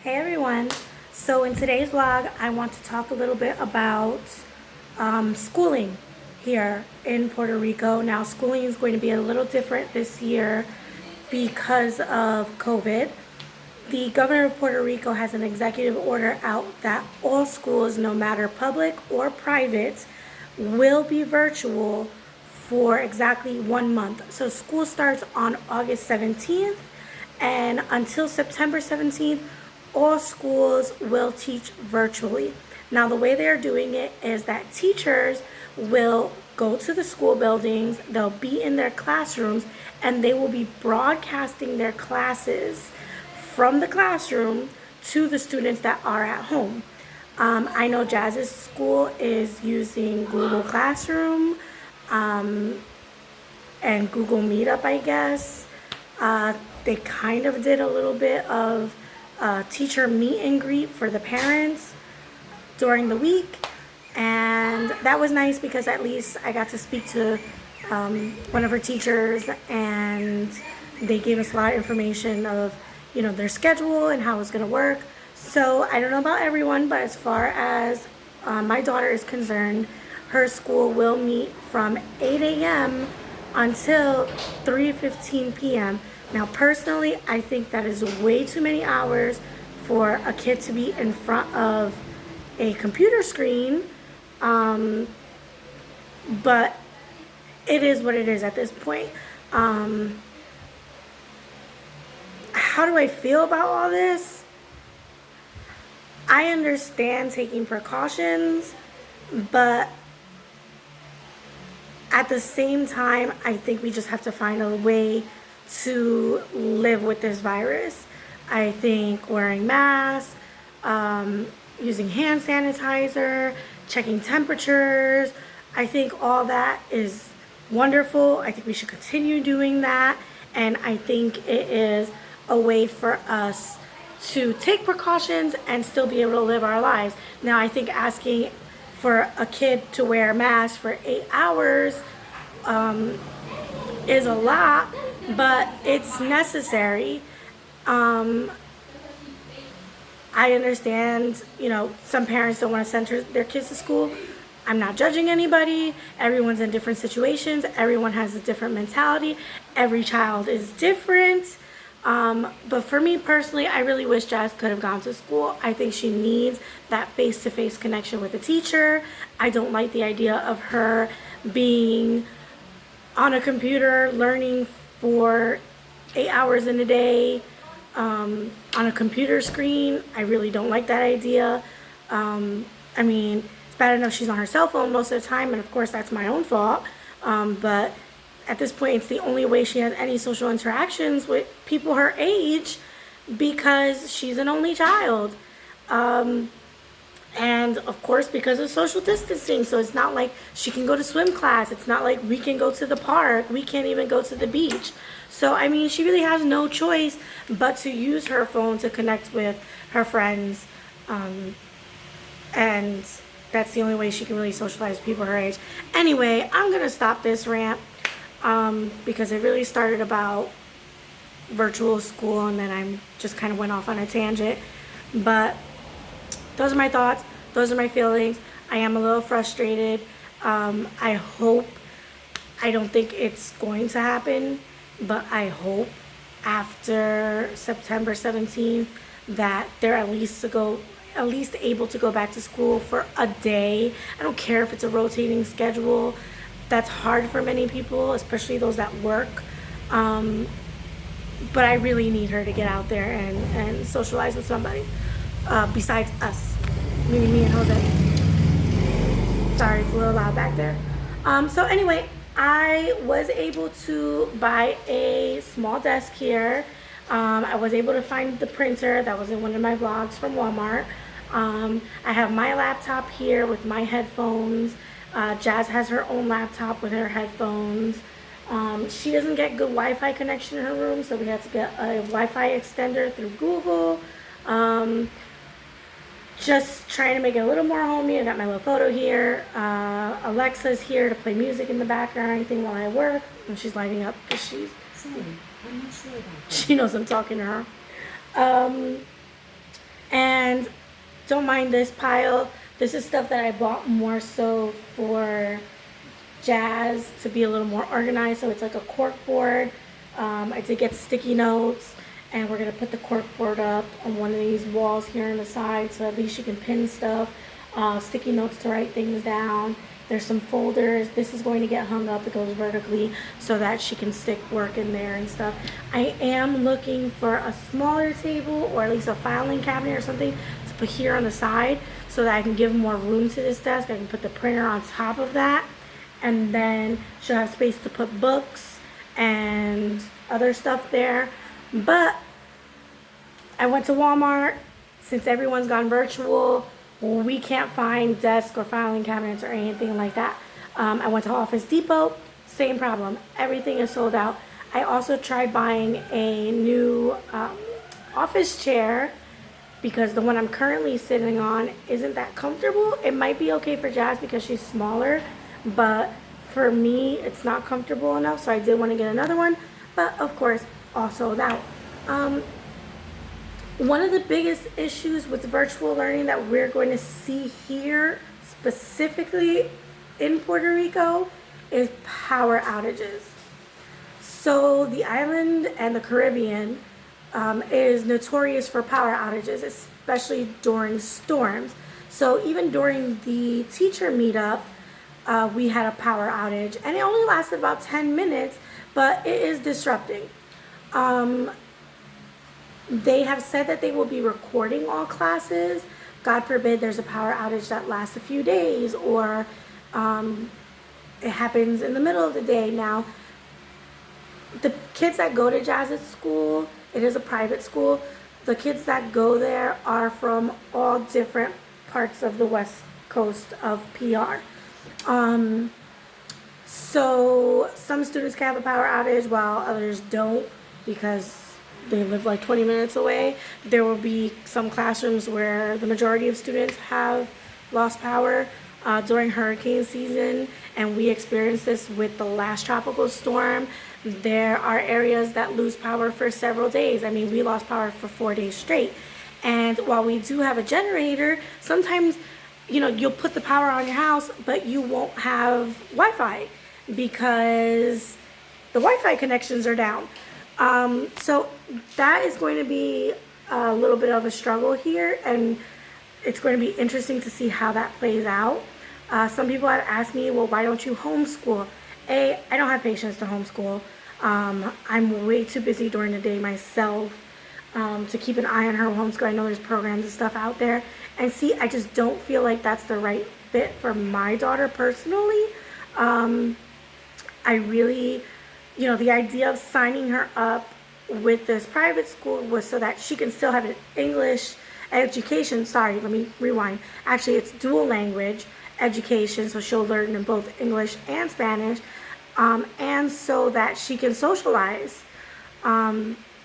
Hey everyone, so in today's vlog I want to talk a little bit about schooling here in Puerto Rico. Now schooling is going to be a little different this year because of COVID. The governor of Puerto Rico has an executive order out that all schools, no matter public or private, will be virtual for exactly 1 month. So school starts on August 17th and until September 17th, all schools will teach virtually. Now the way they're doing it is that teachers will go to the school buildings, they'll be in their classrooms, and they will be broadcasting their classes from the classroom to the students that are at home. I know Jazz's school is using Google Classroom and Google Meetup, I guess. They kind of did a little bit of teacher meet and greet for the parents during the week, and that was nice because at least I got to speak to one of her teachers, and they gave us a lot of information of their schedule and how it was going to work. So I don't know about everyone, but as far as my daughter is concerned, her school will meet from 8 a.m. until 3:15 p.m. Now personally, I think that is way too many hours for a kid to be in front of a computer screen, but it is what it is at this point. How do I feel about all this? I understand taking precautions, but at the same time, I think we just have to find a way to live with this virus. I think wearing masks, using hand sanitizer, checking temperatures, I think all that is wonderful. I think we should continue doing that, and I think it is a way for us to take precautions and still be able to live our lives. Now, I think asking for a kid to wear a mask for 8 hours is a lot, but it's necessary. I understand, some parents don't want to send their kids to school. I'm not judging anybody. Everyone's in different situations. Everyone has a different mentality. Every child is different. But for me personally, I really wish Jazz could have gone to school. I think she needs that face-to-face connection with the teacher. I don't like the idea of her being on a computer learning for 8 hours in a day on a computer screen. I really don't like that idea. I mean, it's bad enough she's on her cell phone most of the time, and of course that's my own fault. But at this point, it's the only way she has any social interactions with people her age because she's an only child. And of course, because of social distancing. So it's not like she can go to swim class. It's not like we can go to the park. We can't even go to the beach. So, I mean, she really has no choice but to use her phone to connect with her friends. And that's the only way she can really socialize with people her age. Anyway, I'm going to stop this rant. Because it really started about virtual school, and then I just kind of went off on a tangent. But those are my thoughts. Those are my feelings. I am a little frustrated. I don't think it's going to happen, but I hope after September 17th that they're at least able to go back to school for a day. I don't care if it's a rotating schedule. That's hard for many people, especially those that work. But I really need her to get out there and socialize with somebody besides us. Meaning me and Jose. Sorry, it's a little loud back there. So anyway, I was able to buy a small desk here. I was able to find the printer that was in one of my vlogs from Walmart. I have my laptop here with my headphones. Jazz has her own laptop with her headphones. She doesn't get good Wi-Fi connection in her room, so we had to get a Wi-Fi extender through Google. Just trying to make it a little more homey. I got my little photo here. Alexa's here to play music in the background or anything while I work. And she's lighting up because I'm not sure about that. She knows I'm talking to her. And don't mind this pile. This is stuff that I bought more so for Jazz to be a little more organized. So it's like a cork board. I did get sticky notes, and we're gonna put the cork board up on one of these walls here on the side, so at least she can pin stuff. Sticky notes to write things down. There's some folders. This is going to get hung up. It goes vertically so that she can stick work in there and stuff. I am looking for a smaller table, or at least a filing cabinet or something to put here on the side so that I can give more room to this desk. I can put the printer on top of that, and then she'll have space to put books and other stuff there. But I went to Walmart. Since everyone's gone virtual, we can't find desk or filing cabinets or anything like that. I went to Office Depot, same problem. Everything is sold out. I also tried buying a new office chair because the one I'm currently sitting on isn't that comfortable. It might be okay for Jazz because she's smaller, but for me, it's not comfortable enough, so I did want to get another one, but of course, all sold out. One of the biggest issues with virtual learning that we're going to see here, specifically in Puerto Rico, is power outages. So the island and the Caribbean is notorious for power outages, especially during storms. So even during the teacher meetup, we had a power outage, and it only lasted about 10 minutes, but it is disrupting. They have said that they will be recording all classes. God forbid there's a power outage that lasts a few days, or it happens in the middle of the day. Now, the kids that go to Jazz's school, it is a private school. The kids that go there are from all different parts of the west coast of PR. So some students can have a power outage while others don't because they live like 20 minutes away. There will be some classrooms where the majority of students have lost power during hurricane season, and we experienced this with the last tropical storm. There are areas that lose power for several days. I mean, we lost power for 4 days straight. And while we do have a generator, sometimes, you know, you'll put the power on your house, but you won't have Wi-Fi because the Wi-Fi connections are down. So that is going to be a little bit of a struggle here, and it's going to be interesting to see how that plays out. Some people have asked me, well, why don't you homeschool? I don't have patience to homeschool. I'm way too busy during the day myself to keep an eye on her homeschool. I know there's programs and stuff out there. And see, I just don't feel like that's the right fit for my daughter personally. I really, you know, the idea of signing her up with this private school was so that she can still have an English education. Sorry, let me rewind. Actually, it's dual language education, so she'll learn in both English and Spanish, and so that she can socialize.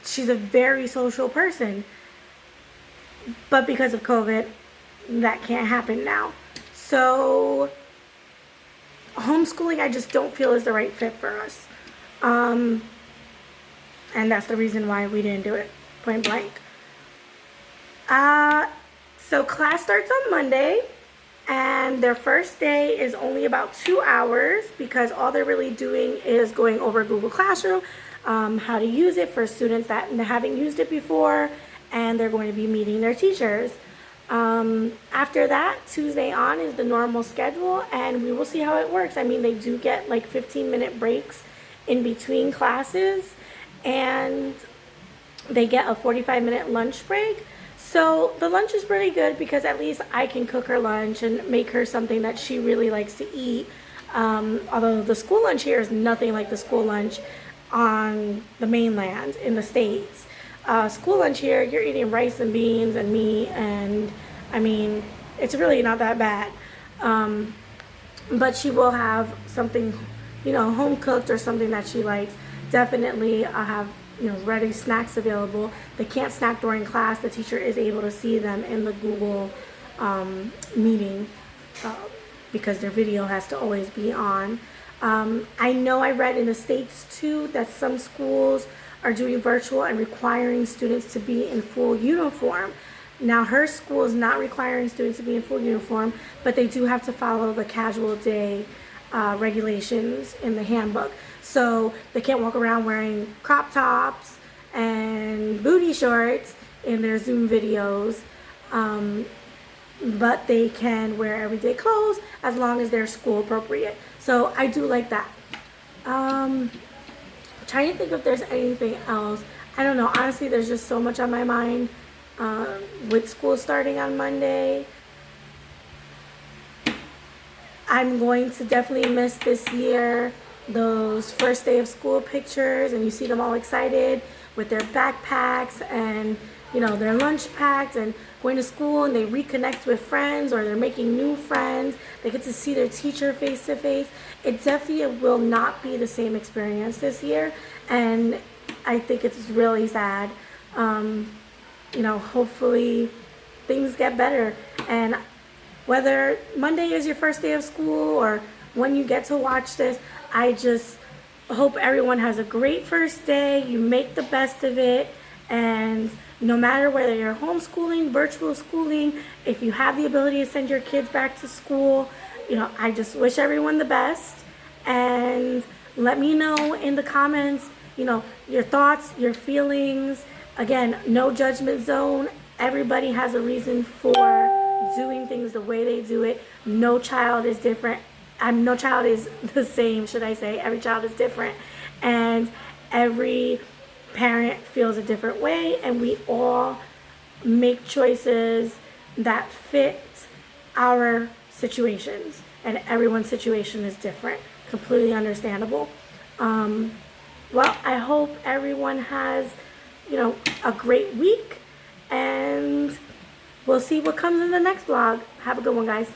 She's a very social person, but because of COVID, that can't happen now. So homeschooling, I just don't feel is the right fit for us. And that's the reason why we didn't do it, point blank. So class starts on Monday, and their first day is only about 2 hours because all they're really doing is going over Google Classroom, how to use it for students that haven't used it before, and they're going to be meeting their teachers. After that, Tuesday on is the normal schedule, and we will see how it works. I mean, they do get like 15-minute breaks in between classes, and they get a 45-minute lunch break. So the lunch is pretty good because at least I can cook her lunch and make her something that she really likes to eat. Although the school lunch here is nothing like the school lunch on the mainland in the States. School lunch here, you're eating rice and beans and meat, and I mean, it's really not that bad. But she will have something, you know, home cooked or something that she likes. Definitely I'll have, you know, ready snacks available. They can't snack during class. The teacher is able to see them in the Google meeting because their video has to always be on. I know I read in the States too that some schools are doing virtual and requiring students to be in full uniform. Now her school is not requiring students to be in full uniform, but they do have to follow the casual day regulations in the handbook. So they can't walk around wearing crop tops and booty shorts in their Zoom videos. But they can wear everyday clothes as long as they're school appropriate. So I do like that. Trying to think if there's anything else. I don't know. Honestly, there's just so much on my mind with school starting on Monday. I'm going to definitely miss this year those first day of school pictures, and you see them all excited with their backpacks and their lunch packed and going to school, and they reconnect with friends or they're making new friends. They get to see their teacher face to face. It definitely will not be the same experience this year, and I think it's really sad. Hopefully things get better, and whether Monday is your first day of school or when you get to watch this, I just hope everyone has a great first day. You make the best of it, and no matter whether you're homeschooling, virtual schooling, if you have the ability to send your kids back to school, I just wish everyone the best. And let me know in the comments, your thoughts, your feelings. Again, no judgment zone. Everybody has a reason for doing things the way they do it. No child is different. No child is the same, should I say. Every child is different. And every parent feels a different way, and we all make choices that fit our situations, and everyone's situation is different. Completely understandable. Well, I hope everyone has a great week, and we'll see what comes in the next vlog. Have a good one, guys.